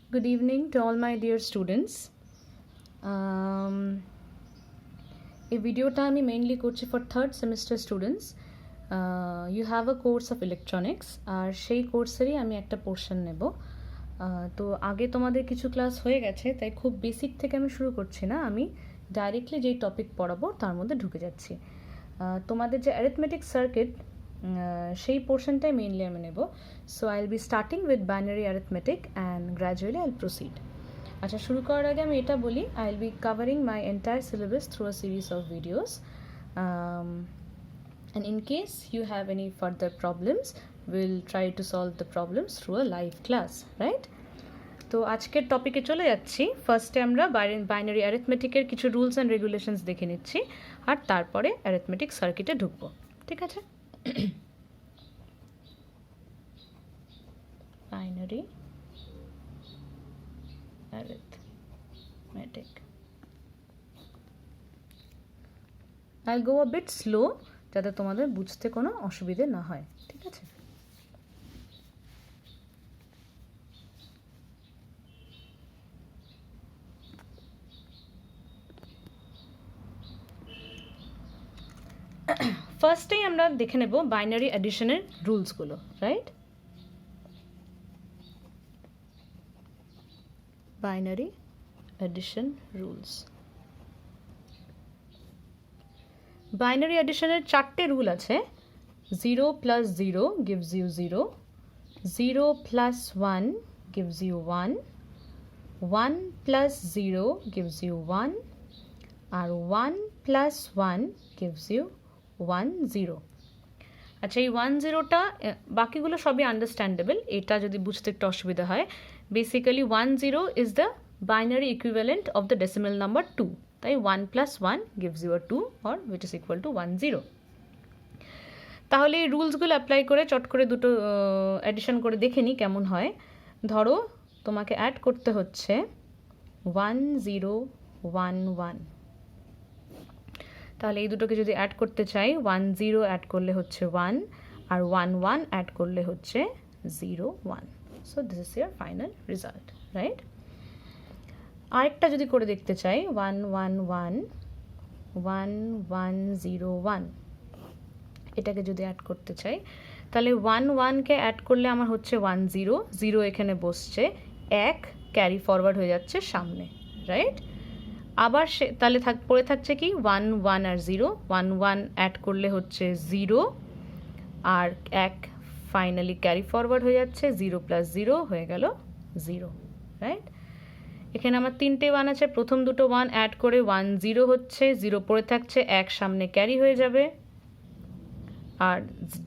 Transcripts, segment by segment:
Good evening to all my dear students. এই ভিডিওটা আমি মেইনলি করছি for third semester students. You have a course of electronics, আর সেই কোর্সেরই আমি একটা পোর্শন নেব। তো আগে তোমাদের কিছু ক্লাস হয়ে গেছে, তাই খুব বেসিক থেকে আমি শুরু করছি না, আমি ডাইরেক্টলি যেই টপিক পড়াবো তার মধ্যে ঢুকে যাচ্ছি। তোমাদের যে অ্যারিথমেটিক সার্কিট সেই পোর্শনটাই মেইনলি আমি নেব। So I will be starting with binary arithmetic and gradually I will proceed. আচ্ছা, শুরু করার আগে আমি এটা বলি, I will be covering my entire syllabus through a series of videos, and in case you have any further problems, we'll try to solve the problems through a live class, right? তো আজকের টপিকে চলে যাচ্ছি। ফার্স্টে আমরা binary অ্যারিথমেটিকের কিছু rules and regulations দেখে নিচ্ছি, আর তারপরে অ্যারিথমেটিক সার্কিটে ঢুকবো, ঠিক আছে? Binary arithmetic. I'll go a bit slow যাতে তোমাদের বুঝতে কোনো অসুবিধে না হয়, ঠিক আছে? ফার্স্টেই আমরা দেখে নেব বাইনারি অ্যাডিশনের রুলসগুলো, right? Binary addition rules. Binary অ্যাডিশনের চারটে রুল আছে। 0 + 0 gives you 0, 0 + 1 gives you 1, 1 + 0 gives you 1, R 1 + 1 gives you 1 0. আচ্ছা, এই 1 0টা বাকিগুলো সবই আন্ডারস্ট্যান্ডেবল, এটা যদি বুঝতে একটু অসুবিধা হয়। Basically 1 0 is the binary equivalent of the decimal number 2, তাই 1 + 1 gives you a 2 or which is equal to 1 0. তাহলে এই রুলসগুলো অ্যাপ্লাই করে চট করে দুটো অ্যাডিশন করে দেখে নিই কেমন হয়। ধরো তোমাকে অ্যাড করতে হচ্ছে 1 0 1 1, তাহলে এই দুটোকে যদি অ্যাড করতে চাই 1 0 অ্যাড করলে হচ্ছে 1, আর 1 1 অ্যাড করলে হচ্ছে 0 1. So this is year final result, right? আরেকটা যদি করে দেখতে চাই 1 1 1 1 1 0 1, এটাকে যদি অ্যাড করতে চাই তাহলে 1 1কে অ্যাড করলে আমার হচ্ছে 1 0, 0 এখানে বসছে, 1 ক্যারি ফরওয়ার্ড হয়ে যাচ্ছে সামনে, রাইট? আবার তাহলে পড়ে থাকছে কি 1 1 আর 0, 1 1 অ্যাড করলে হচ্ছে 0, আর 1 ফাইনালি ক্যারি ফরওয়ার্ড হয়ে যাচ্ছে, 0 + 0 হয়ে গেল 0, রাইট? এখানে আমার তিনটে 1 আছে, প্রথম দুটো 1 অ্যাড করে 1 0 হচ্ছে, 0 পড়ে থাকছে, 1 সামনে ক্যারি হয়ে যাবে, আর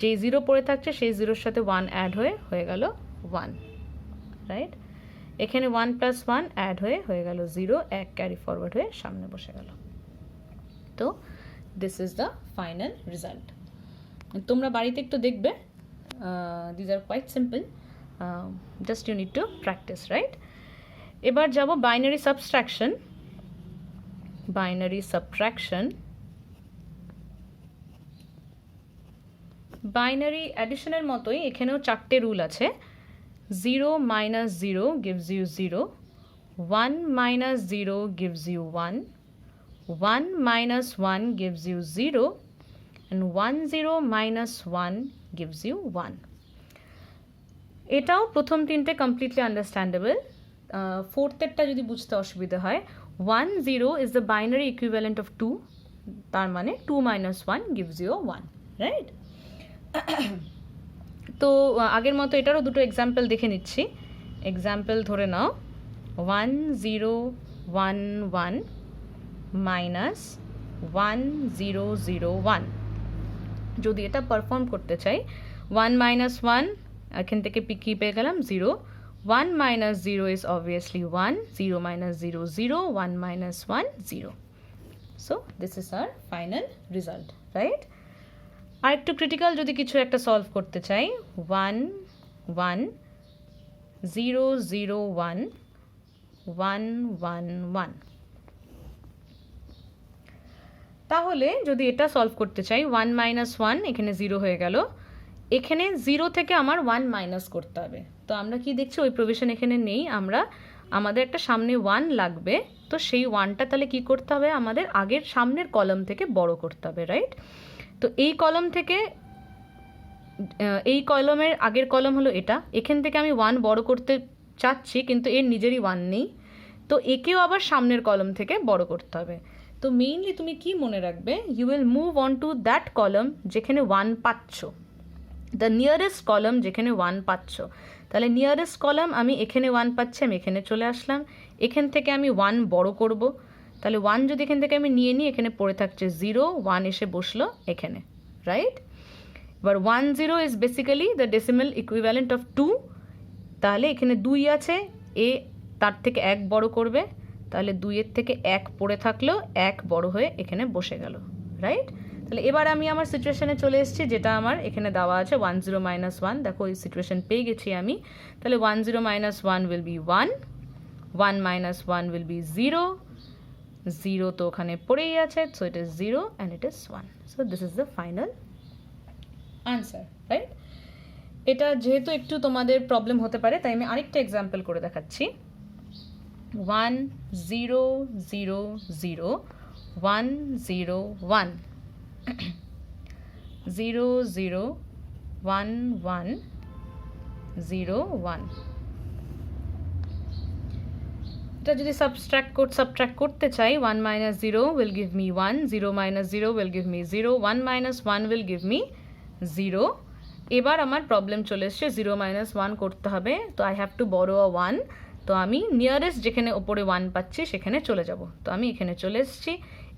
যে 0 পড়ে থাকছে সেই 0-র সাথে 1 অ্যাড হয়ে গেল 1, রাইট? এখানে 1 + 1 অ্যাড হয়ে গেল 0, 1 ক্যারি ফরওয়ার্ড হয়ে সামনে বসে গেল। তো this is the final result. তোমরা বাড়িতে একটু দেখবে, this are quite simple, just you need to practice, right? এবার যাব binary subtraction. Binary subtraction, binary অ্যাডিশনের মতোই এখানেও চারটে রুল আছে। 0 - 0 gives you 0, 1 - 0 gives you 1, 1 - 1 gives you 0, and 1 0 - 1 gives you 1. এটাও প্রথম তিনটে কমপ্লিটলি আন্ডারস্ট্যান্ডেবল। ফোর্থেরটা যদি বুঝতে অসুবিধা হয়, 1 0 is the binary equivalent of 2, তার মানে 2 - 1 gives you 1, রাইট? তো আগের মতো এটারও দুটো এক্সাম্পল দেখে নিচ্ছি। এক্সাম্পল ধরে নাও 1 0 1 1 - 1 0 0 1। যদি এটা পারফর্ম করতে চাই, 1 - 1 এখান থেকে কি পেয়ে গেলাম 0, 1 - 0 is obviously 1, 0 - 0 0, 1 - 1 0. So this is our final result, right? আর একটু ক্রিটিক্যাল যদি কিছু একটা সলভ করতে চাই, 1 1 0 0 1 1 1 1, তাহলে যদি এটা সলভ করতে চাই 1 - 1 এখানে 0 হয়ে গেল, এখানে 0 থেকে আমার 1 মাইনাস করতে হবে, তো আমরা কি দেখছি, ওই প্রভিশন এখানে নেই। আমাদের একটা সামনে 1 লাগবে, তো সেই 1টা তাহলে কি করতে হবে, আমাদের আগের সামনের কলাম থেকে বড় করতে হবে, রাইট? তো এই কলাম থেকে এই কলমের আগের কলম হলো এটা, এখান থেকে আমি 1 বড় করতে চাচ্ছি কিন্তু এর নিজেরই 1 নেই, তো একেও আবার সামনের কলম থেকে বড় করতে হবে। তো মেইনলি তুমি কি মনে রাখবে, you will move on to that column যেখানে 1 পাচ্ছ, দ্য নিয়ারেস্ট কলম যেখানে 1 পাচ্ছ। তাহলে নিয়ারেস্ট কলাম আমি এখানে 1 পাচ্ছি, আমি এখানে চলে আসলাম, এখান থেকে আমি 1 বড় করব। তাহলে 1 যদি এখান থেকে আমি নিয়ে নিই, এখানে পড়ে থাকছে 0, 1 এসে বসলো এখানে, রাইট? এবার 1 0 is basically the decimal equivalent of 2। তাহলে এখানে 2 আছে, এ তার থেকে 1 বড় করবে, তাহলে 2 এর থেকে 1 পড়ে থাকলো, 1 বড় হয়ে এখানে বসে গেল, রাইট? তাহলে এবার আমি আমার সিচুয়েশনে চলে এসেছি, যেটা আমার এখানে দেওয়া আছে 1 0 -1। দেখো এই সিচুয়েশন পেয়ে গেছি আমি। তাহলে 1 0 - 1 উইল বি 1, 1 - 1 উইল বি 0, 0 তো ওখানে পড়েই আছে, so it is 0 and it is 1। So this is the final answer, right? এটা যেহেতু একটু তোমাদের প্রবলেম হতে পারে, তাই আমি আরেকটা এক্সাম্পল করে দেখাচ্ছি। 1 0 0 0 1 0 1 0 0 1 1 0 1। এটা যদি সাবট্রাক্ট করতে চাই, 1 - 0 will give me 1, 0 - 0 will give me 0, 1 - 1 will give me 0। এবার আমার প্রবলেম চলে এসছে, 0 - 1 করতে হবে, তো আই হ্যাভ টু বড়ো আ 1। তো আমি নিয়ারেস্ট যেখানে ওপরে 1 পাচ্ছি সেখানে চলে যাব। তো আমি এখানে চলে এসেছি,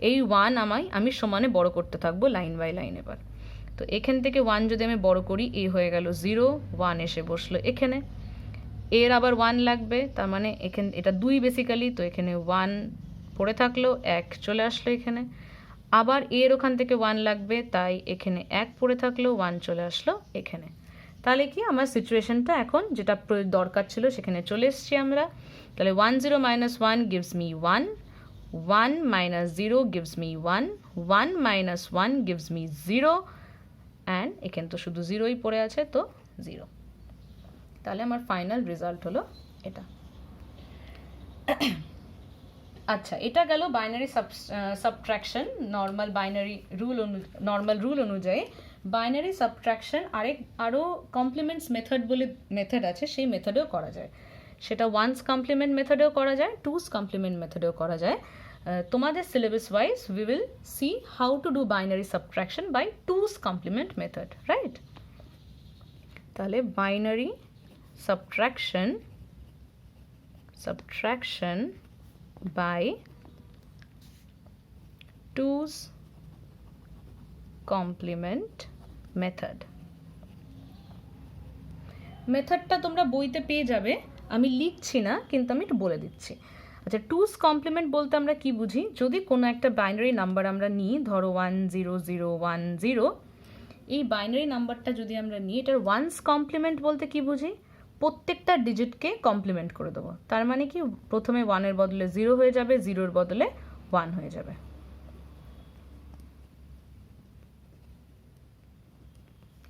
এই 1 আমি সমানে বড় করতে থাকবো লাইন বাই লাইন। এবার তো এখান থেকে 1 যদি আমি বড় করি, এই হয়ে গেল 0, 1 এসে বসলো এখানে, এর আবার 1 লাগবে, তার মানে এখানে এটা 2 বেসিক্যালি, তো এখানে 1 পড়ে থাকলো, 1 চলে আসলো এখানে, আবার এর ওখান থেকে 1 লাগবে, তাই এখানে 1 পড়ে থাকলো, 1 চলে আসলো এখানে। তাহলে কি আমার সিচুয়েশনটা এখন যেটা দরকার ছিল সেখানে চলে এসেছি আমরা। তাহলে 1 0 - 1 gives me 1, 1 - 0 gives me 1, 1 - 1 gives me 0, and এখানে তো শুধু 0ই পড়ে আছে, তো 0। তাহলে আমার ফাইনাল রেজাল্ট হলো এটা। আচ্ছা, এটা গেল বাইনারি সাবট্রাকশন। নর্মাল রুল অনুযায়ী বাইনারি সাবট্রাকশন আরও কমপ্লিমেন্টস মেথড বলে মেথড আছে, সেই মেথডেও করা যায়। সেটা ওয়ান্স কমপ্লিমেন্ট মেথডেও করা যায়, টুস কমপ্লিমেন্ট মেথডেও করা যায়। তোমাদের syllabus wise we will see how to do binary subtraction by two's complement method, right? তাহলে binary subtraction by 2's complement method। মেথডটা তোমরা বইতে পেয়ে যাবে, আমি লিখছি না কিন্তু আমি একটু বলে দিচ্ছি। আচ্ছা, 2's complement বলতে আমরা কি বুঝি, যদি কোনো একটা বাইনারি নাম্বার আমরা নিই, ধরো 1 0 0 1 0, এই বাইনারি নাম্বারটা যদি আমরা নিই, এটার ওয়ান্স কমপ্লিমেন্ট বলতে কি বুঝি, প্রত্যেকটা ডিজিটকে কমপ্লিমেন্ট করে দেবো। তার মানে কি, প্রথমে 1-এর বদলে 0 হয়ে যাবে, 0-এর বদলে 1 হয়ে যাবে,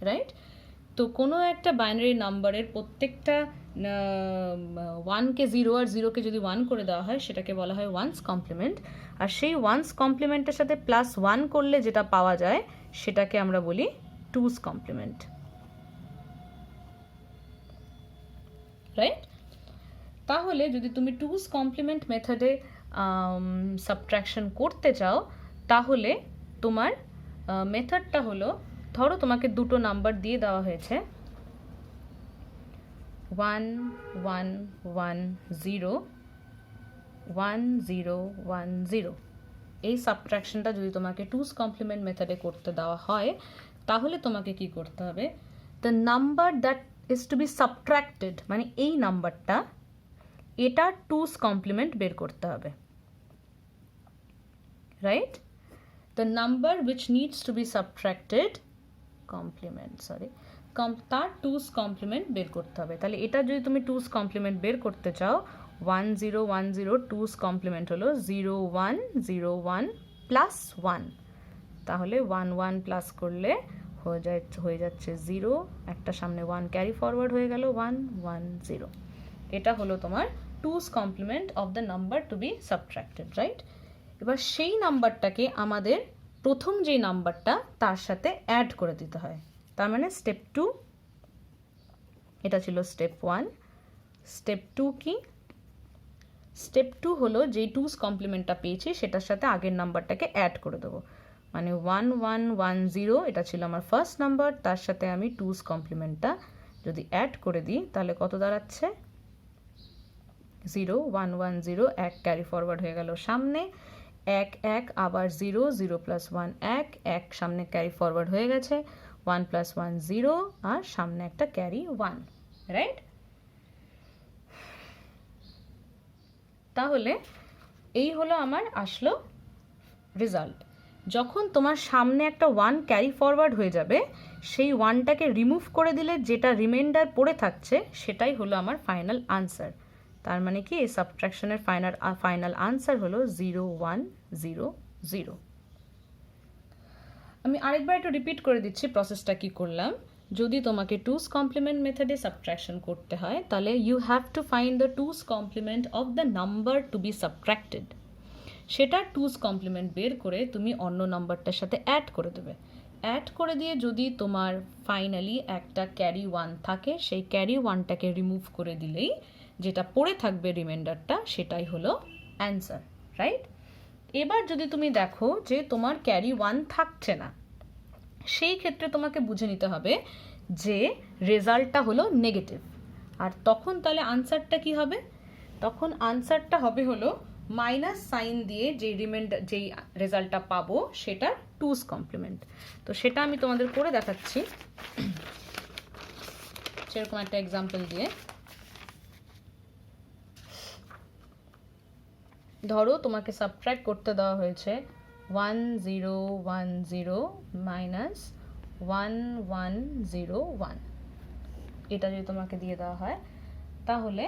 রাইট? তো কোনো একটা বাইনারি নাম্বারের প্রত্যেকটা 1কে 0 আর 0কে যদি 1 করে দেওয়া হয়, সেটাকে বলা হয় ওয়ান্স কমপ্লিমেন্ট। আর সেই ওয়ান্স কমপ্লিমেন্টের সাথে +1 করলে যেটা পাওয়া যায় সেটাকে আমরা বলি টুস কমপ্লিমেন্ট, রাইট? তাহলে যদি তুমি টুস কমপ্লিমেন্ট মেথডে সাবট্রাকশন করতে চাও, তাহলে তোমার মেথডটা হলো, ধরো তোমাকে দুটো নাম্বার দিয়ে দেওয়া হয়েছে 1 1 1 0 1 0 1 0। এই সাবট্রাকশনটা যদি তোমাকে টুস কমপ্লিমেন্ট মেথডে করতে দেওয়া হয়, তাহলে তোমাকে কি করতে হবে, the number that is to be subtracted, মানে এই নাম্বারটা, এটা টুস কমপ্লিমেন্ট বের করতে হবে, right? The number which needs to be subtracted তার টুস কমপ্লিমেন্ট বের করতে হবে। তাহলে এটা যদি তুমি টুস কমপ্লিমেন্ট বের করতে চাও, 1 0 1 0 টুস কমপ্লিমেন্ট হলো 0 1 0 1 +1, তাহলে 1 1 প্লাস করলে হয়ে যাচ্ছে 0, একটা সামনে 1 ক্যারি ফরওয়ার্ড হয়ে গেল 1 1 0। এটা হলো তোমার 2's complement of the number to be subtracted, right? এবার সেই নাম্বারটাকে আমাদের প্রথম যে নাম্বারটা তার সাথে অ্যাড করে দিতে হয়। তার মানে স্টেপ 2, এটা ছিল স্টেপ 1। স্টেপ 2 কি? স্টেপ 2 হলো যেই 2's কমপ্লিমেন্টটা পেয়েছি সেটার সাথে আগের নাম্বারটাকে অ্যাড করে দেবো। মানে 1 1 1 0 এটা ছিল আমার ফার্স্ট নাম্বার, তার সাথে আমি 2's কমপ্লিমেন্টটা যদি অ্যাড করে দিই তাহলে কত দাঁড়াচ্ছে? 0 1 1 0, 1 ক্যারি ফরওয়ার্ড হয়ে গেল সামনে, 1 1 আবার 0 0 প্লাস 1 1, 1 সামনে ক্যারি ফরওয়ার্ড হয়ে গেছে, 1 প্লাস 1 0, আর সামনে একটা ক্যারি 1, রাইট? তাহলে এই হলো আমার আসলো রেজাল্ট। যখন তোমার সামনে একটা 1 ক্যারি ফরওয়ার্ড হয়ে যাবে, সেই 1টাকে রিমুভ করে দিলে যেটা রিমাইন্ডার পড়ে থাকছে সেটাই হলো আমার ফাইনাল আনসার। তার মানে কি এই সাবট্রাকশনের ফাইনাল আনসার হলো 0 1 0 0। আমি আরেকবার একটু রিপিট করে দিচ্ছি প্রসেসটা কি করলাম। যদি তোমাকে 2's complement মেথডে সাবট্রাকশন করতে হয় তাহলে you have to find the 2's complement of the number to be subtracted. সেটা 2's complement বের করে তুমি অন্য নাম্বারটার সাথে অ্যাড করে দেবে। অ্যাড করে দিয়ে যদি তোমার ফাইনালি একটা ক্যারি 1 থাকে, সেই ক্যারি 1টাকে রিমুভ করে দিলেই যেটা পড়ে থাকবে রিমাইন্ডারটা সেটাই হলো অ্যান্সার, রাইট? এবার যদি তুমি দেখো যে তোমার ক্যারি 1 থাকছে না, সেই ক্ষেত্রে তোমাকে বুঝে নিতে হবে যে রেজাল্টটা হলো নেগেটিভ। আর তখন তাহলে আনসারটা কি হবে? তখন আনসারটা হবে হলো মাইনাস সাইন দিয়ে যেই রেজাল্টটা পাবো সেটা 2's complement। তো সেটা আমি তোমাদের করে দেখাচ্ছি সেরকম একটা এক্সাম্পল দিয়ে। ধরো তোমাকে সাবট্রাক্ট করতে দেওয়া হয়েছে 1 0 1 0 মাইনাস 1 1 0 1। এটা যদি তোমাকে দিয়ে দেওয়া হয় তাহলে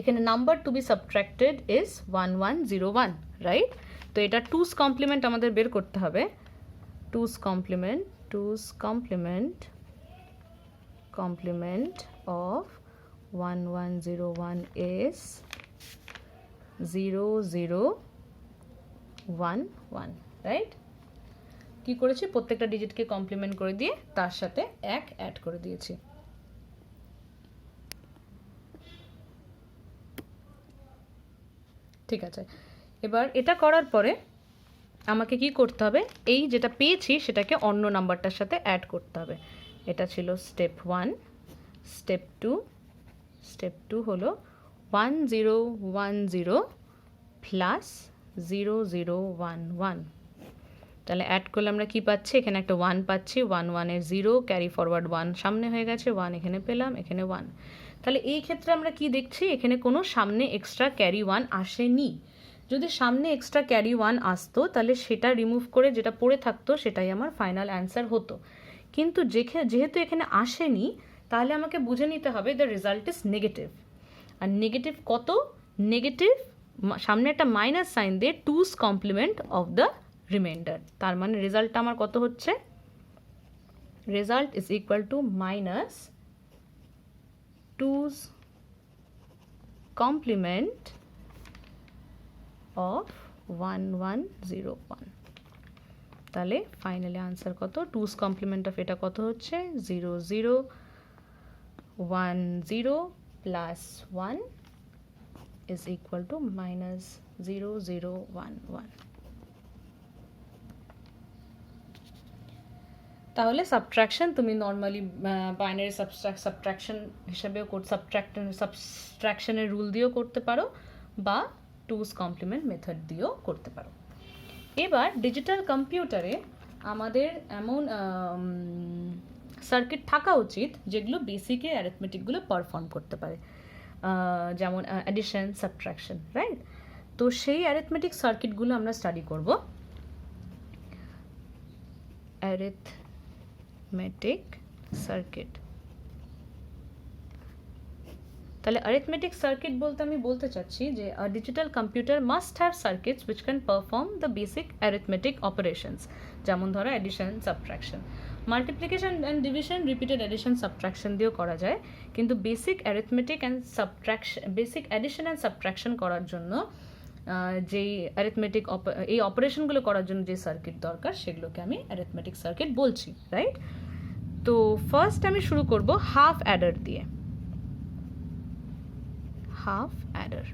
এখানে number to be subtracted is 1 1 0 1, right? তো এটা 2's complement আমাদের বের করতে হবে। 2's complement of 1 1 0 1 is 0 0 1 1, right? কি করেছি? প্রত্যেকটা ডিজিটকে কমপ্লিমেন্ট করে দিয়ে তার সাথে 1 অ্যাড করে দিয়েছি। ঠিক আছে, এবার এটা করার পরে আমাকে কি করতে হবে? এই যেটা পেয়েছি সেটাকে অন্য নাম্বারটার সাথে অ্যাড করতে হবে। এটা ছিল স্টেপ 1। স্টেপ 2 হলো 1 0 1 0 প্লাস 0 0 1 1। তাহলে অ্যাড করলে আমরা কি পাচ্ছি? এখানে একটা 1 পাচ্ছি, 1 1 এর 0 ক্যারি ফরওয়ার্ড 1 সামনে হয়ে গেছে, 1 এখানে পেলাম, এখানে 1। তাহলে এই ক্ষেত্রে আমরা কি দেখছি? এখানে কোনো সামনে এক্সট্রা ক্যারি 1 আসেনি। যদি সামনে এক্সট্রা ক্যারি 1 আসতো তাহলে সেটা রিমুভ করে যেটা পড়ে থাকতো সেটাই আমার ফাইনাল অ্যান্সার হতো। কিন্তু যেহেতু এখানে আসেনি তাহলে আমাকে বুঝে নিতে হবে দ্য রেজাল্ট ইজ নেগেটিভ। আর নেগেটিভ কত? নেগেটিভ সামনে একটা মাইনাস সাইন দিয়ে 2's complement of the reminder. তার মানে রেজাল্টটা আমার কত হচ্ছে? Result is equal two minus 2's complement of 1 1 0 1। তাহলে ফাইনালি আনসার কত? 2's complement অফ এটা কত হচ্ছে? 0 0 1 0 plus 1 is equal to minus 0 0 1 1। তাহলে সাবট্রাকশন তুমি নর্মালি বাইনারি সাবট্রাকশন হিসেবেও সাবট্রাকশনের রুল দিয়েও করতে পারো বা 2's complement মেথড দিয়েও করতে পারো। এবার ডিজিটাল কম্পিউটারে আমাদের এমন সার্কিট থাকা উচিত যেগুলো বেসিকে অ্যারিথমেটিকগুলো পারফর্ম করতে পারে, যেমন অ্যাডিশন, সাবট্রাকশন, রাইট? তো সেই অ্যারিথমেটিক সার্কিটগুলো আমরা স্টাডি করব। Arithmetic circuit. তাহলে অ্যারিথমেটিক সার্কিট বলতে আমি বলতে চাচ্ছি যে a digital computer must have circuits which can perform the basic arithmetic operations, যেমন ধরো addition, subtraction, multiplication and division, repeated addition subtraction দিয়েও করা যায়, কিন্তু basic arithmetic and subtraction, basic addition and subtraction করার জন্য যেই অ্যারিথমেটিক এই অপারেশনগুলো করার জন্য যে সার্কিট দরকার সেগুলোকে আমি অ্যারিথমেটিক সার্কিট বলছি, রাইট? তো ফার্স্ট আমি শুরু করব হাফ অ্যাডার দিয়ে। হাফ অ্যাডার,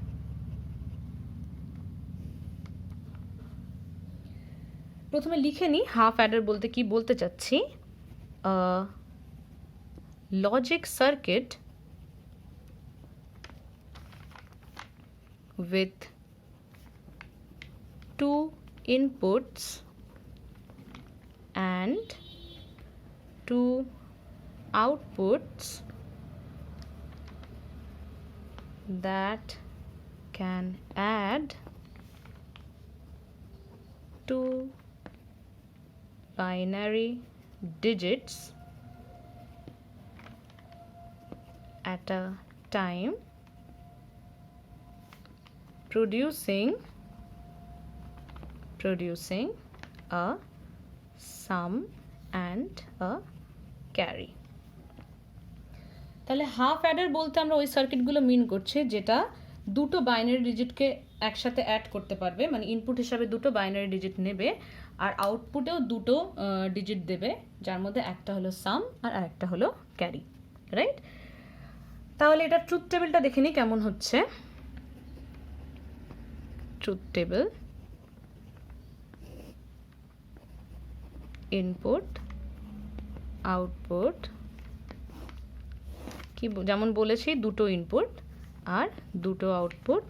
প্রথমে লিখে নিই হাফ অ্যাডার বলতে কি বলতে চাচ্ছি। Logic circuit with two inputs and two outputs that can add two binary digits at a time, producing a sum and a carry. তাহলে হাফ অ্যাডার বলতে আমরা ওই সার্কিটগুলো মিন করছি যেটা দুটো বাইনারি ডিজিটকে একসাথে অ্যাড করতে পারবে, মানে ইনপুট হিসাবে দুটো বাইনারি ডিজিট নেবে আর আউটপুটেও দুটো ডিজিট দেবে, যার মধ্যে একটা হলো সাম আর আরেকটা হলো ক্যারি, রাইট? তাহলে এটা ট্রুথ টেবিলটা দেখে নিই কেমন হচ্ছে। ট্রুথ টেবিল, ইনপুট, আউটপুট, কি যেমন বলেছি দুটো ইনপুট আর দুটো আউটপুট,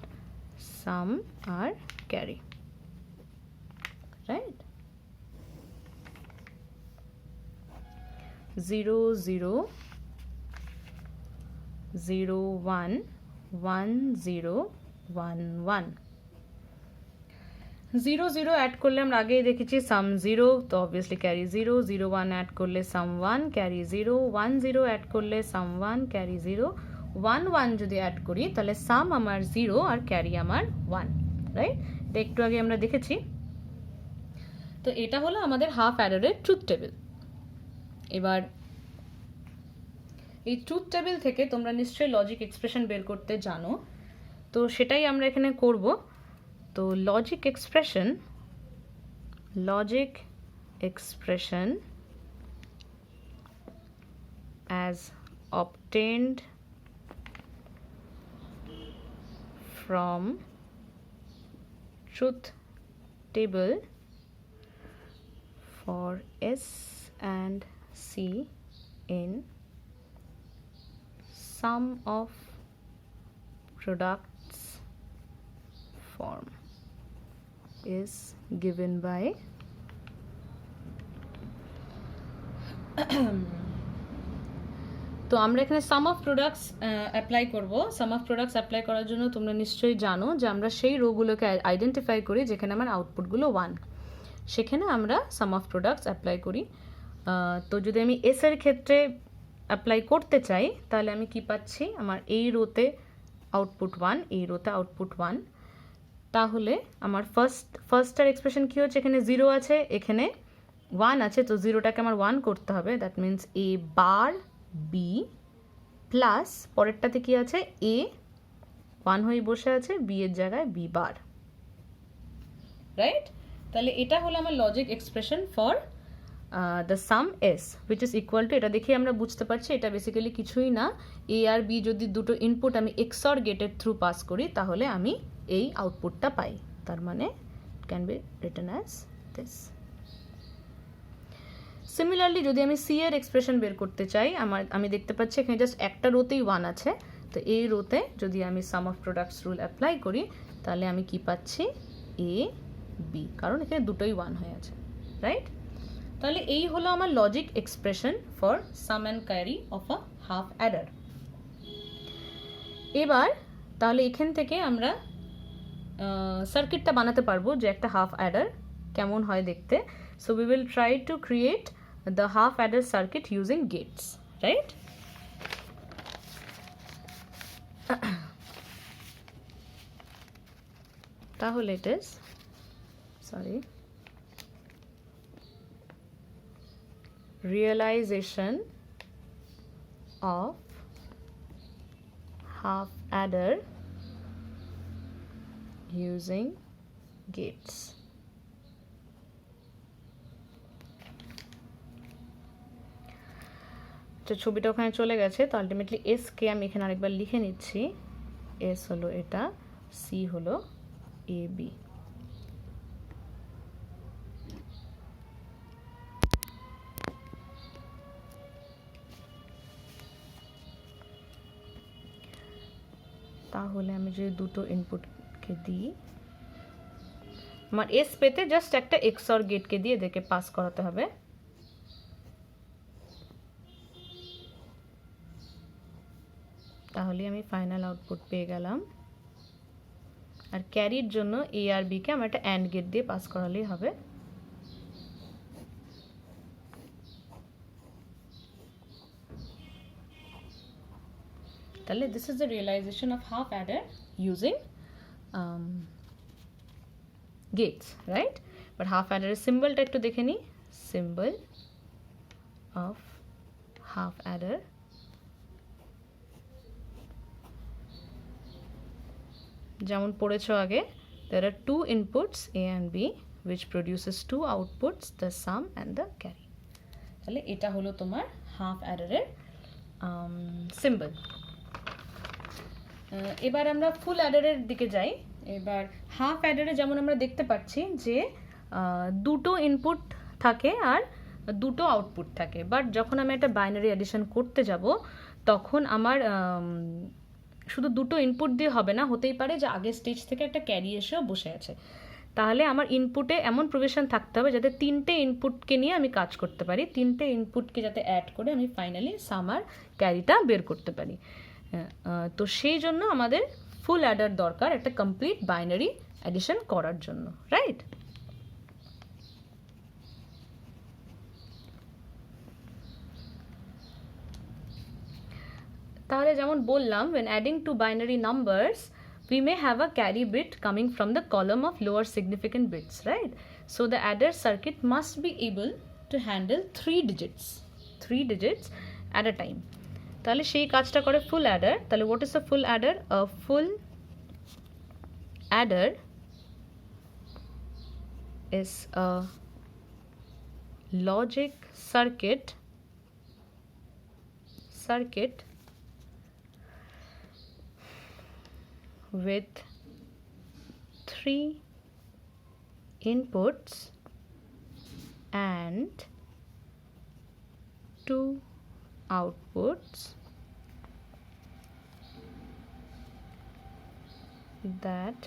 সাম আর ক্যারি, রাইট? 0 0 0 1 1 0 1 1। 0 0 অ্যাড করলে আমরা আগেই দেখেছি সাম 0, তো অবভিয়াসলি ক্যারি 0, 0 1 অ্যাড করলে সাম 1 ক্যারি 0, 1 0 অ্যাড করলে সাম 1 ক্যারি 0, 1 1 যদি অ্যাড করি তাহলে সাম আমার 0 আর ক্যারি আমার 1, রাইট? এটা একটু আগে আমরা দেখেছি। তো এটা হলো আমাদের হাফ অ্যাডারের ট্রুথ টেবিল। এবার এই ট্রুথ টেবিল থেকে তোমরা নিশ্চয়ই লজিক এক্সপ্রেশন বের করতে জানো, তো সেটাই আমরা এখানে করব। তো logic expression as obtained from truth table for S and C in sum of products form is given by তো আমরা এখানে সাম অফ প্রোডাক্টস অ্যাপ্লাই করব। সাম অফ প্রোডাক্টস অ্যাপ্লাই করার জন্য তোমরা নিশ্চয়ই জানো যে আমরা সেই রোগুলোকে আইডেন্টিফাই করি যেখানে আমার আউটপুটগুলো 1, সেখানে আমরা সাম অফ প্রোডাক্টস অ্যাপ্লাই করি। তো যদি আমি এস এর ক্ষেত্রে অ্যাপ্লাই করতে চাই তাহলে আমি কি পাচ্ছি, আমার এই রোতে আউটপুট 1, এই রোতে আউটপুট 1, তাহলে আমার ফার্স্টার এক্সপ্রেশন কী হচ্ছে, এখানে 0 আছে এখানে 1 আছে, তো 0টাকে আমার 1 করতে হবে, that means A bar B plus পরেরটাতে কি আছে, এ 1 হয়ে বসে আছে, বি এর জায়গায় বি বার, রাইট? তাহলে এটা হলো আমার logic expression for the some S which is equal two, এটা দেখে আমরা বুঝতে পারছি এটা বেসিক্যালি কিছুই না, এ আর বি যদি দুটো ইনপুট আমি এক্সঅর গেটের থ্রু পাস করি তাহলে আমি এই আউটপুটটা পাই, তার মানে can be written as this. Similarly যদি আমি সি এর এক্সপ্রেশন বের করতে চাই, আমি দেখতে পাচ্ছি এখানে জাস্ট একটা রোতেই 1 আছে, তো এই রোতে যদি আমি সাম অফ প্রোডাক্টস রুল অ্যাপ্লাই করি তাহলে আমি কি পাচ্ছি, এ বি, কারণ এখানে দুটোই 1 হয়ে আছে, রাইট? তাহলে এই হলো আমার logic expression for some and carry of a half Eder. এবার তাহলে এখান থেকে আমরা সার্কিটটা বানাতে পারবো যে একটা হাফ অ্যাডার কেমন হয় দেখতে। So we will try to create the half adder circuit using gates, right? তাহলে it is realization of half adder using gates. তো ছবিটা ওখানে চলে গেছে, তো আলটিমেটলি এস কে আমি এখানে আরেকবার লিখে নিচ্ছি। এস হলো এটা, সি হলো এ বি। তাহলে আমি যদি দুটো ইনপুটকে দিই, আমার এস পেতে জাস্ট একটা এক্সঅর গেটকে দিয়ে এদেরকে পাস করাতে হবে। তাহলে আমি ফাইনাল আউটপুট পেয়ে গেলাম। আর ক্যারির জন্য এ আর বি কে আমার একটা অ্যান্ড গেট দিয়ে পাস করালেই হবে। তাহলে this is the realization of half adder using gates, right? But half adder এর সিম্বলটা একটু দেখে নিই। symbol of half adder যেমন পড়েছো আগে, there are two inputs a and b which produces two outputs, the sum and the carry. তাহলে এটা হলো তোমার হাফ অ্যাডারের সিম্বল। এবার আমরা ফুল অ্যাডারের দিকে যাই। এবার হাফ অ্যাডারে যেমন আমরা দেখতে পাচ্ছি যে দুটো ইনপুট থাকে আর দুটো আউটপুট থাকে, বাট যখন আমি একটা বাইনারি অ্যাডিশন করতে যাব তখন আমার শুধু দুটো ইনপুট দিয়ে হবে না, হতেই পারে যে আগের স্টেজ থেকে একটা ক্যারি এসেও বসে আছে। তাহলে আমার ইনপুটে এমন প্রভিশন থাকতে হবে যাতে তিনটে ইনপুটকে নিয়ে আমি কাজ করতে পারি, তিনটে ইনপুটকে যাতে অ্যাড করে আমি ফাইনালি সাম আর ক্যারিটা বের করতে পারি। তো সেই জন্য আমাদের ফুল অ্যাডার দরকার একটা কমপ্লিট বাইনারি অ্যাডিশন করার জন্য, রাইট? তাহলে যেমন বললাম, when adding two binary numbers we may have a carry bit coming from the column of lower significant bits, right? So the adder circuit must be able to handle 3 digits at a time. তাহলে সেই কাজটা করে ফুল Eder. তাহলে what is a full adder? A full adder is a logic circuit with 3 inputs and 2 outputs that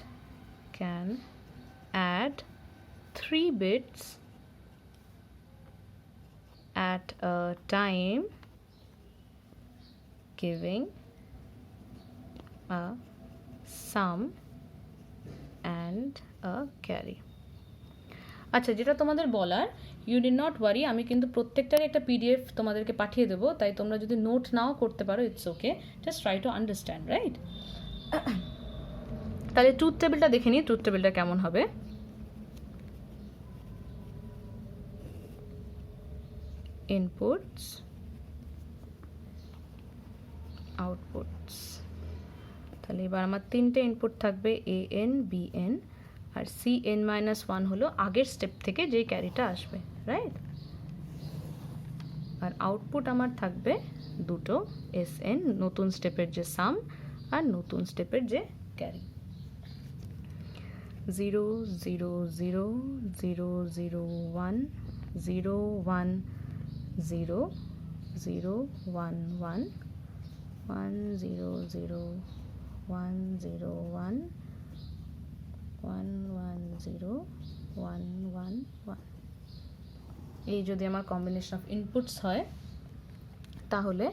can add 3 bits at a time, giving a sum and a carry. আচ্ছা, যেটা তোমাদের বলার, you did not worry, আমি কিন্তু প্রত্যেকটারই একটা PDF তোমাদেরকে পাঠিয়ে দেবো, তাই তোমরা যদি নোট নাও করতে পারো it's okay, just try to understand, right? তাহলে ট্রুথ টেবিলটা দেখে নিই, ট্রুথ টেবিলটা কেমন হবে। Inputs, outputs. তাহলে এবার আমার তিনটে ইনপুট থাকবে এ এন, বি এন আর সি এন মাইনাস ওয়ান হলো আগের স্টেপ থেকে যেই ক্যারিটা আসবে, রাইট? আর আউটপুট আমার থাকবে দুটো, এস এন নতুন স্টেপের যে সাম আর নতুন স্টেপের যে ক্যারি। 0 0 0 0 0 1 0 1 0 0 1 1 1 0 0 1 0 1 1 1 0 1 1 1। এই যদি আমার কম্বিনেশন অফ ইনপুটস হয় তাহলে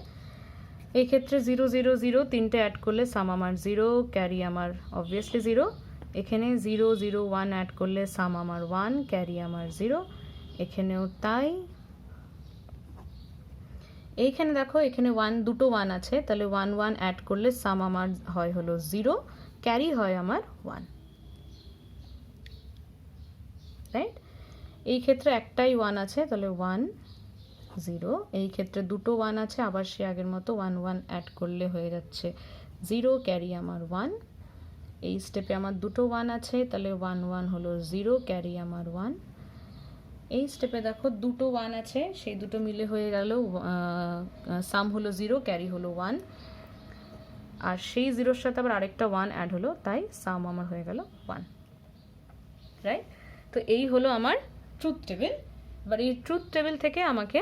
এই ক্ষেত্রে 0 0 0 তিনটে অ্যাড করলে সাম আমার 0, ক্যারি আমার অবভিয়াসলি 0। এখানে 0 0 1 অ্যাড করলে সাম আমার 1, ক্যারি আমার 0। এখানেও তাই। এইখানে দেখো এখানে দুটো 1 আছে, তাহলে 1 1 অ্যাড করলে সাম আমার হয় হলো 0, ক্যারি হয় আমার 1, রাইট? এই ক্ষেত্রে একটাই 1 আছে, তাহলে 1 0। এই ক্ষেত্রে দুটো 1 আছে, আবার সে আগের মতো 1 1 অ্যাড করলে হয়ে যাচ্ছে 0, ক্যারি আমার 1। এই স্টেপে আমার দুটো 1 আছে, তাহলে 1 1 হলো 0, ক্যারি আমার 1। এই স্টেপে দেখো দুটো 1 আছে, সেই দুটো মিলে হয়ে গেল সাম হলো 0, ক্যারি হলো 1, আর সেই 0-র সাথে আবার আরেকটা 1 অ্যাড হলো, তাই সাম আমার হয়ে গেল 1, রাইট? তো এই হলো আমার ট্রুথ টেবিল। এবার এই ট্রুথ টেবিল থেকে আমাকে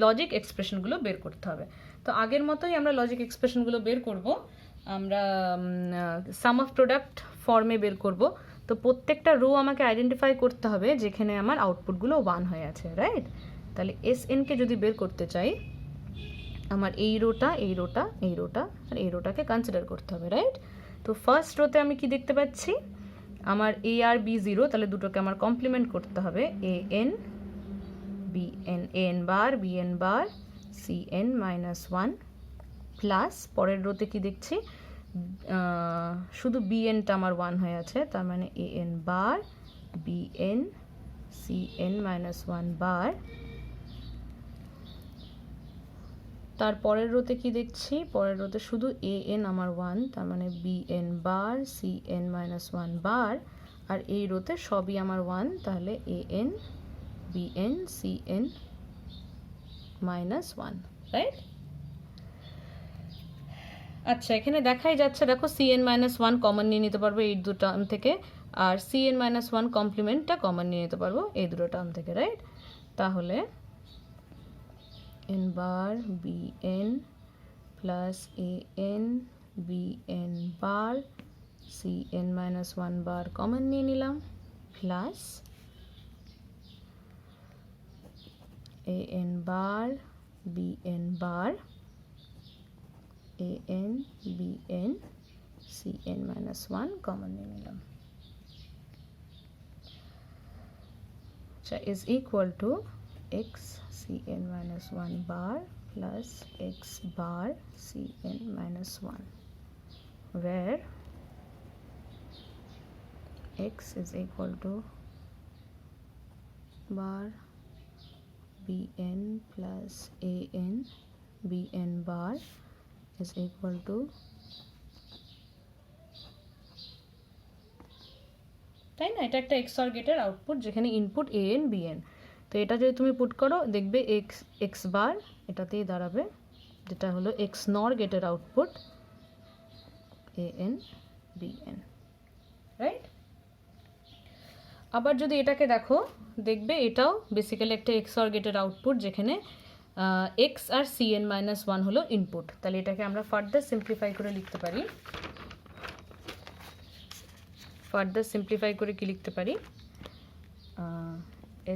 লজিক এক্সপ্রেশনগুলো বের করতে হবে। তো আগের মতোই আমরা লজিক এক্সপ্রেশনগুলো বের করব, আমরা সাম অফ প্রোডাক্ট ফর্মে বের করব। তো প্রত্যেকটা রো আমাকে আইডেন্টিফাই করতে হবে যেখানে আমার আউটপুটগুলো 1 হয়ে আছে, রাইট? তাহলে এসএনকে যদি বের করতে চাই, আমার এই রোটা এই রোটা এই রোটা আর এই রোটাকে কনসিডার করতে হবে, রাইট? তো ফার্স্ট রোতে আমি কি দেখতে পাচ্ছি, আমার এ আর বি 0, তাহলে দুটোকে আমার কমপ্লিমেন্ট করতে হবে, A N B N, A N bar B N bar C N minus 1, plus পরের রোতে কি দেখছি, শুধু বি এনটা আমার 1 হয়ে আছে, তার মানে A N bar B N C N minus 1 bar. তার পরের রোতে কি দেখছি, পরের রোতে শুধু এ এন আমার 1, তার মানে B N bar C N minus 1 bar, আর এই রোতে সবই আমার 1, তাহলে A N B N C N minus 1, right? আচ্ছা, এখানে দেখাই যাচ্ছে, দেখো সি এন মাইনাস 1 কমন নিয়ে নিতে পারবো এই দুটো টার্ম থেকে, আর সি এন মাইনাস 1 কমপ্লিমেন্টটা কমন নিয়ে নিতে পারবো এই দুটো টার্ম থেকে, রাইট? তাহলে N bar B N plus A N B N bar C N minus 1 bar common নিয়ে নিলাম, plus A N bar B N bar A N B N C N minus 1 common নিয়ে নিলাম, আচ্ছা, is equal to X C N minus 1 bar plus x bar cn minus 1, where x is equal to bar bn plus an bn bar is equal to, তাই না? এটা একটা XOR গেটের output যেখানে input an bn। তো এটা যদি তুমি পুট করো দেখবে x বার এটাতেই দাঁড়াবে, যেটা হলো XNOR গেটের আউটপুট an bn, রাইট? আবার যদি এটাকে দেখো, দেখবে এটাও বেসিক্যালি একটা XOR গেটের আউটপুট যেখানে x আর cn মাইনাস 1 হলো ইনপুট। তাহলে এটাকে আমরা ফার্দার সিম্পলিফাই করে লিখতে পারি, কি লিখতে পারি,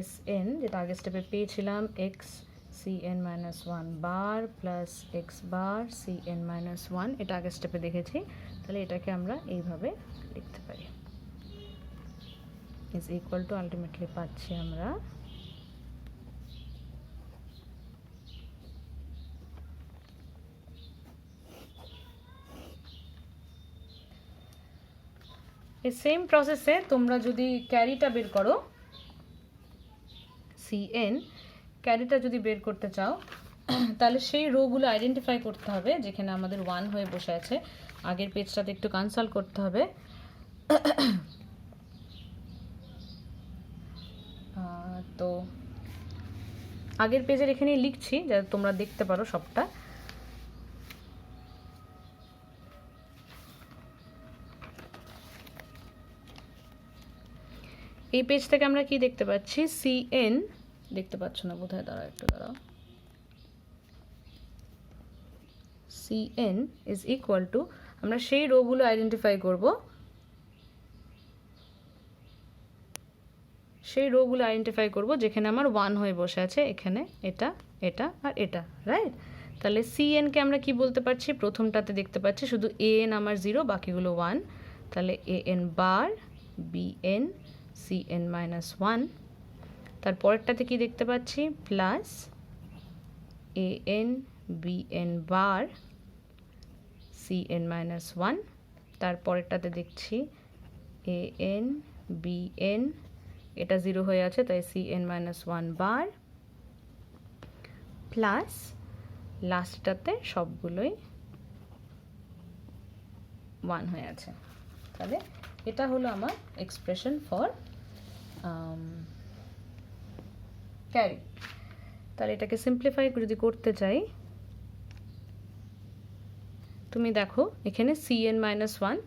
Sn যেটা আগের স্টেপে পেয়েছিলাম x cn মাইনাস 1 বার plus x bar cn minus 1, এটা আগের স্টেপে দেখেছি, তাহলে এটাকে আমরা এইভাবে লিখতে পারি, ইজ ইকুয়াল টু, আলটিমেটলি পাচ্ছি আমরা এই সেম প্রসেসে তোমরা যদি ক্যারিটা বের করো, cn ক্যারিটা যদি বের করতে চাও, তাহলে সেই রোগুলো আইডেন্টিফাই করতে হবে যেখানে আমাদের 1 হয়ে বসে আছে। আগের পেজটাতে একটু কনসাল্ট করতে হবে, তো আগের পেজের এখানেই লিখছি যাতে তোমরা দেখতে পারো সবটা। এই পেজ থেকে আমরা কি দেখতে পাচ্ছি, cn দেখতে পাচ্ছ না বোধহয়, দাঁড়াও একটু দাঁড়াও, cn ইজ ইকুয়াল টু, আমরা সেই রোগুলো আইডেন্টিফাই করব, যেখানে আমার 1 হয়ে বসে আছে, এখানে এটা এটা আর এটা, রাইট? তাহলে cn কে আমরা কি বলতে পারছি, প্রথমটাতে দেখতে পাচ্ছি শুধু an আমার 0, বাকিগুলো 1, তাহলে an bar bn cn minus 1, তারপরেরটাতে কি দেখতে পাচ্ছি, plus an bn bar cn minus 1, তারপরেরটাতে দেখছি an bn, এটা 0 হয়ে আছে তাই cn মাইনাস 1 বার, প্লাস লাস্টটাতে সবগুলোই 1 হয়ে আছে। তাহলে এটা হলো আমার এক্সপ্রেশন ফর ক্যারি। তাহলে এটাকে সিম্পলিফাই যদি করতে চাই, তুমি দেখো এখানে cn মাইনাস 1,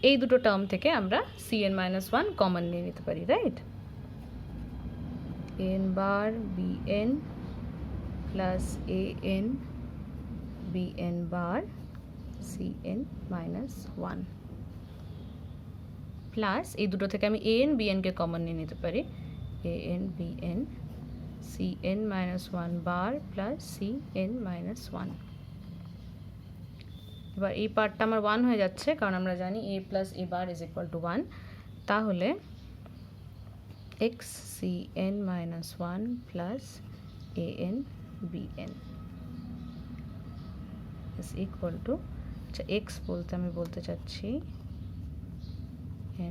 এই দুটো টার্ম থেকে আমরা cn মাইনাস 1 কমন নিয়ে নিতে পারি, right? an bar bn plus an bn bar cn minus 1 plus এই দুটো থেকে আমি an bn কে কমন নিয়ে নিতে পারি, an bn cn minus 1 bar plus cn minus 1। এবার এই পার্টটা আমার 1 হয়ে যাচ্ছে কারণ আমরা জানি a plus a bar is equal two 1। তাহলে x cn minus 1 plus an bn is equal two, আচ্ছা x বলতে আমি বলতে চাচ্ছি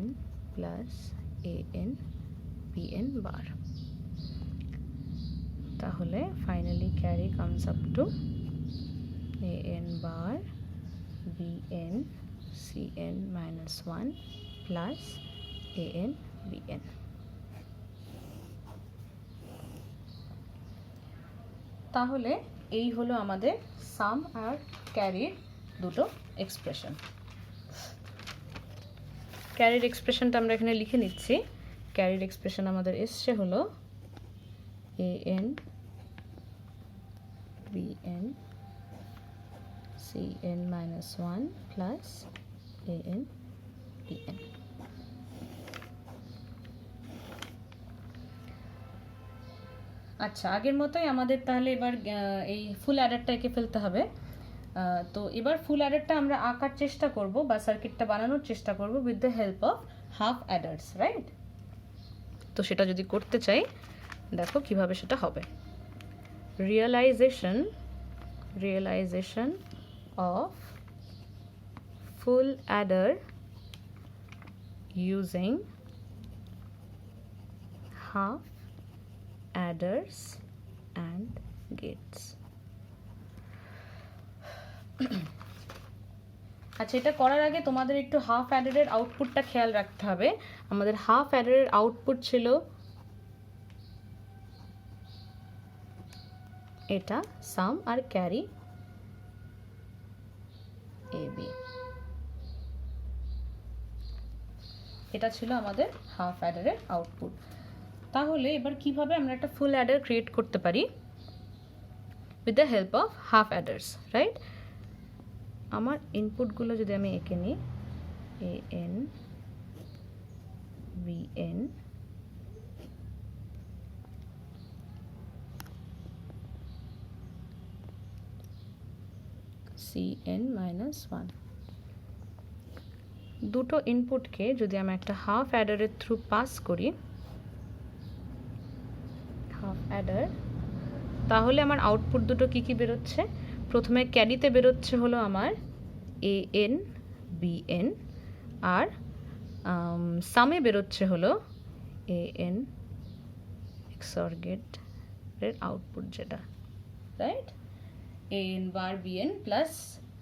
n প্লাস an bn বার। তাহলে finally carry comes up to an bar bn cn minus 1 plus an bn। তাহলে এই হলো আমাদের সাম আর ক্যারির দুটো এক্সপ্রেশন। ক্যারির এক্সপ্রেশনটা আমরা এখানে লিখে নিচ্ছি। ক্যারির এক্সপ্রেশন আমাদের এসছে হলো an bn cn minus 1 plus an bn। আচ্ছা, আগের মতোই আমাদের তাহলে এবার এই ফুল অ্যাডারটা এঁকে ফেলতে হবে। তো এবার ফুল অ্যাডারটা আমরা আঁকার চেষ্টা করব বা সার্কিটটা বানানোর চেষ্টা করব with the help of half adders, right? তো সেটা যদি করতে চাই, দেখো কিভাবে সেটা হবে। Realization of full adder using half adders and gates। আচ্ছা, এটা করার আগে তোমাদের একটু হাফ অ্যাডারের আউটপুটটা খেয়াল রাখতে হবে। আমাদের হাফ অ্যাডারের আউটপুট ছিল এটা সাম আর ক্যারি AB, এটা ছিল আমাদের হাফ অ্যাডারের আউটপুট। তাহলে এবার কিভাবে আমরা একটা ফুল অ্যাডার ক্রিয়েট করতে পারি with the help of half adders, right? আমার ইনপুটগুলো যদি আমি এঁকে নিই, an bn cn মাইনাস 1, দুটো ইনপুটকে যদি আমি একটা হাফ অ্যাডারের থ্রু পাস করি, হাফ অ্যাডার, তাহলে আমার আউটপুট দুটো কি কি বেরোচ্ছে? প্রথমে ক্যারিতে বেরোচ্ছে হলো আমার an bn, আর সামে বেরোচ্ছে হলো an XOR গেটের আউটপুট যেটা, right? an bar bn plus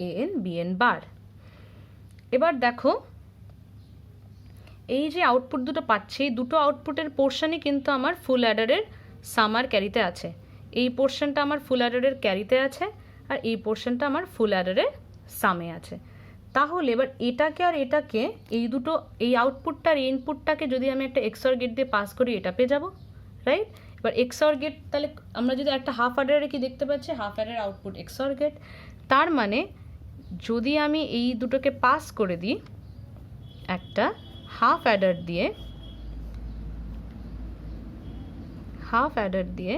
an bn বার। এবার দেখো এই যে আউটপুট দুটো পাচ্ছি, এই দুটো আউটপুটের পোর্শনই কিন্তু আমার ফুল অ্যাডারের সাম আর ক্যারিতে আছে। এই পোর্শনটা আমার ফুল অ্যাডারের ক্যারিতে আছে আর এই পোর্শনটা আমার ফুল অ্যাডারের সামে আছে। তাহলে এবার এটাকে আর এটাকে, এই দুটো, এই আউটপুটটা আর ইনপুটটাকে যদি আমি একটা XOR গেট দিয়ে পাস করি, এটা পেয়ে যাবো, রাইট? এবার XOR গেট, তাহলে আমরা যদি একটা হাফ অ্যাডারে কি দেখতে পাচ্ছি, half adder output XOR gate. তার মানে যদি আমি এই দুটোকে পাস করে দিই একটা হাফ অ্যাডার দিয়ে,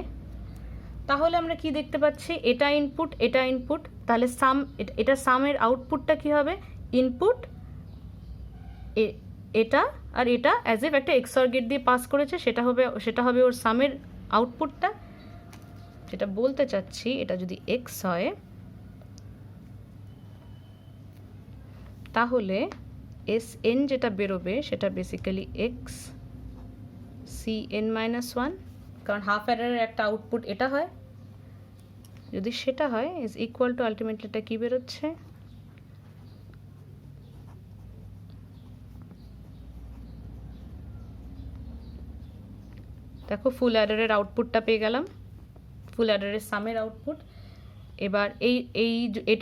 তাহলে আমরা কি দেখতে পাচ্ছি, এটা ইনপুট, এটা ইনপুট, তাহলে সাম, এটা সামের আউটপুটটা কি হবে, ইনপুট এটা আর এটা অ্যাজ এফ একটা এক্সঅর গেট দিয়ে পাস করেছে, সেটা হবে ওর সামের আউটপুটটা। যেটা বলতে চাচ্ছি, এটা যদি এক্স হয় তাহলে এস এন যেটা বেরোবে সেটা basically X C N minus one, কারণ হাফ অ্যাডারের একটা আউটপুট এটা হয়। যদি সেটা হয় ইজ ইকুয়াল টু আলটিমেটলি এটা কী বেরোচ্ছে, দেখো ফুল অ্যাডারের আউটপুটটা পেয়ে গেলাম, ফুল অ্যাডারের সামের আউটপুট। এবার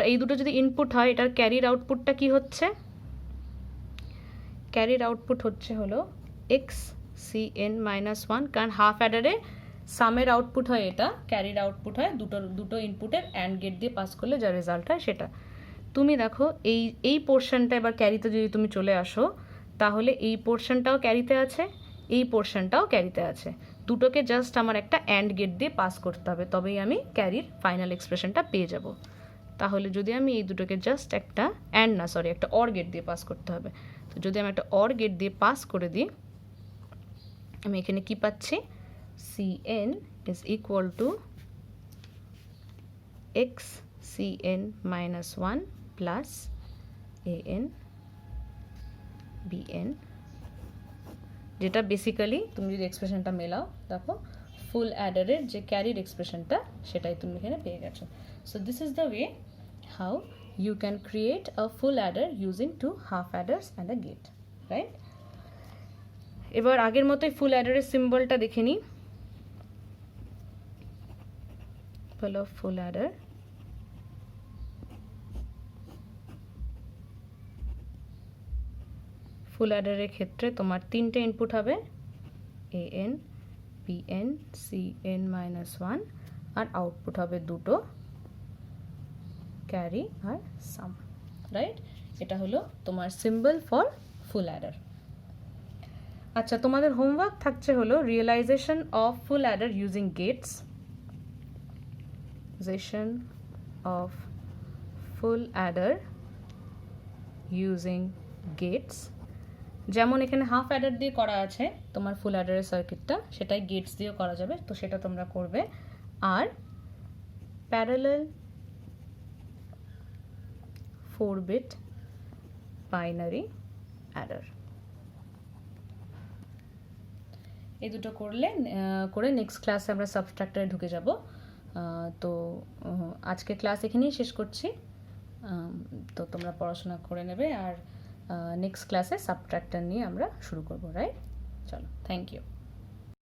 এই দুটো যদি ইনপুট হয়, এটার ক্যারির আউটপুটটা কি হচ্ছে, ক্যারির আউটপুট হলো X C N minus one, কারণ হাফ অ্যাডারে সামের আউটপুট হয় এটা, ক্যারির আউটপুট হয় দুটো ইনপুটের অ্যান্ড গেট দিয়ে পাস করলে যা রেজাল্ট হয় সেটা। তুমি দেখো এই পোর্শনটা এবার ক্যারিতে যদি তুমি চলে আসো, তাহলে এই পোর্শনটাও ক্যারিতে আছে, এই পোর্শনটাও ক্যারিতে আছে, দুটোকে জাস্ট আমার একটা অ্যান্ড গেট দিয়ে পাস করতে হবে, তবেই আমি ক্যারির ফাইনাল এক্সপ্রেশনটা পেয়ে যাব। তাহলে যদি আমি এই দুটোকে জাস্ট একটা একটা অর গেট দিয়ে পাস করতে হবে, তো যদি আমি একটা অর গেট দিয়ে পাস করে দিই, আমি এখানে কি পাচ্ছি, C N is equal to X C N minus one plus A N B N, যেটা বেসিক্যালি তুমি যদি এক্সপ্রেশনটা মেলাও, দেখো ফুল অ্যাডারের যে ক্যারির এক্সপ্রেশনটা সেটাই তুমি এখানে পেয়ে গেছো। So this is the way how you can create a full adder using two half adders and a gate, right? এবার আগের মতোই ফুল অ্যাডারের সিম্বলটা দেখে নিই। হলো ফুল অ্যাডার, ফুল অ্যাডারের ক্ষেত্রে তোমার তিনটে ইনপুট হবে, A N B N C N minus one, আর আউটপুট হবে দুটো, ক্যারি আর সাম, রাইট? এটা হলো তোমার সিম্বল ফর ফুল অ্যাডার। আচ্ছা, তোমাদের হোমওয়ার্ক থাকছে হলো realization of full adder using gates, realization of full adder using gates. যেমন এখানে হাফ অ্যাডার দিয়ে করা আছে তোমার ফুল অ্যাডারের সার্কিটটা, সেটাই গেটস দিয়েও করা যাবে, তো সেটা তোমরা করবে। Are parallel 4-bit binary Eder, এই দুটো করে নেক্সট ক্লাসে আমরা সাবট্রাক্টরে ঢুকে যাব। তো আজকে ক্লাস এখানেই শেষ করছি, তো তোমরা পড়াশোনা করে নেবে, আর নেক্সট ক্লাসে সাবট্রাক্টর নিয়ে আমরা শুরু করব, রাইট? চলো, থ্যাংক ইউ।